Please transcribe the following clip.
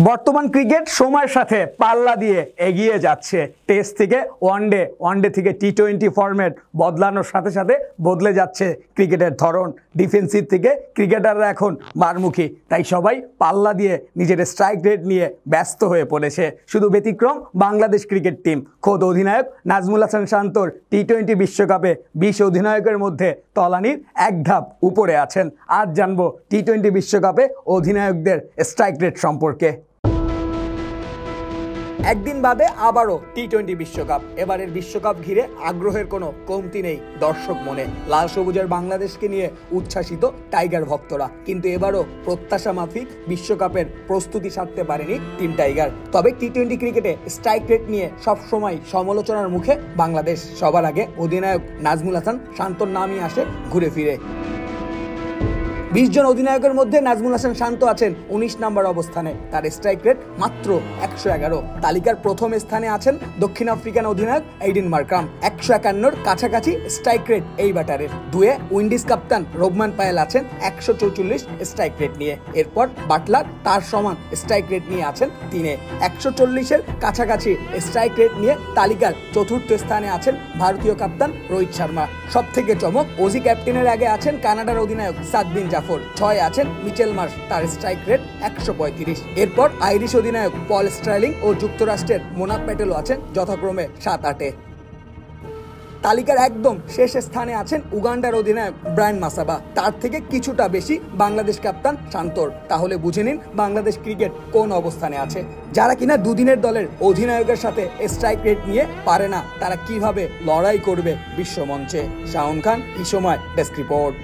বর্তমান ক্রিকেট সময়ের সাথে পাল্লা দিয়ে এগিয়ে যাচ্ছে। টেস্ট থেকে ওয়ানডে থেকে টি-20 ফরম্যাট বদলানোর সাথে সাথে বদলে যাচ্ছে ক্রিকেটের ধরন। ডিফেন্সিভ থেকে ক্রিকেটাররা এখন মারমুখী, তাই সবাই পাল্লা দিয়ে নিজের স্ট্রাইক রেট নিয়ে ব্যস্ত হয়ে পড়েছে। শুধু ব্যতিক্রম বাংলাদেশ ক্রিকেট টিম। খোদ অধিনায়ক নাজমুল হাসান শান্তর টি-20 বিশ্বকাপে 20 অধিনায়কের মধ্যে তলানির এক ধাপ উপরে আছেন। আজ জানবো টি-20 বিশ্বকাপে অধিনায়কদের স্ট্রাইক রেট সম্পর্কে। একদিন বাদে আবারও টি-20 বিশ্বকাপ। এবারের বিশ্বকাপ ঘিরে আগ্রহের কোনো কমতি নেই দর্শক মনে। লাল সবুজের বাংলাদেশকে নিয়ে উচ্ছ্বাসিত টাইগার ভক্তরা, কিন্তু এবারও প্রত্যাশা মাফিক বিশ্বকাপের প্রস্তুতি সারতে পারেনি টিম টাইগার। তবে টি-20 ক্রিকেটে স্ট্রাইক রেট নিয়ে সবসময় সমালোচনার মুখে বাংলাদেশ। সবার আগে অধিনায়ক নাজমুল হাসান শান্তর নামই আসে ঘুরে ফিরে। 20 জন অধিনায়কের মধ্যে নাজমুল হাসান শান্ত আছেন 19 নম্বর অবস্থানে। তার স্ট্রাইক রেট মাত্র 111। তালিকার প্রথম স্থানে আছেন দক্ষিণ আফ্রিকান অধিনায়ক এইডেন মার্ক্রাম। 151-র কাছাকাছি স্ট্রাইক রেট এই ব্যাটারের। দুয়ে উইন্ডিজ কাপ্তান রোবমান পায়েল আছেন 144 স্ট্রাইক রেট নিয়ে। এরপর বাটলার তার সমান স্ট্রাইক রেট নিয়ে আছেন 3-এ। 140-এর কাছাকাছি স্ট্রাইক রেট নিয়ে তালিকার চতুর্থ স্থানে আছেন ভারতীয় কাপ্তান রোহিত শর্মা। সব থেকে চমক, অজি ক্যাপ্টেনের আগে আছেন কানাডার অধিনায়ক সাদ বিন জাফর। 6 আছেন মিচেল মার্শ, তার স্ট্রাইক রেট 135। এরপর আইরিশ অধিনায়ক পল স্টার্লিং ও যুক্তরাষ্ট্রের মোনাক প্যাটেলও আছেন যথাক্রমে 7-8-এ। তালিকার একদম শেষ স্থানে আছেন উগান্ডার অধিনায়ক ব্রায়ান মাসাবা। তার থেকে কিছুটা বেশি বাংলাদেশ কাপ্তান শান্তর। তাহলে বুঝে নিন বাংলাদেশ ক্রিকেট কোন অবস্থানে আছে। যারা কিনা দুদিনের দলের অধিনায়কের সাথে স্ট্রাইক রেট নিয়ে পারে না, তারা কিভাবে লড়াই করবে বিশ্বমঞ্চে। শাওন খান, এই সময় ডেস্ক রিপোর্ট।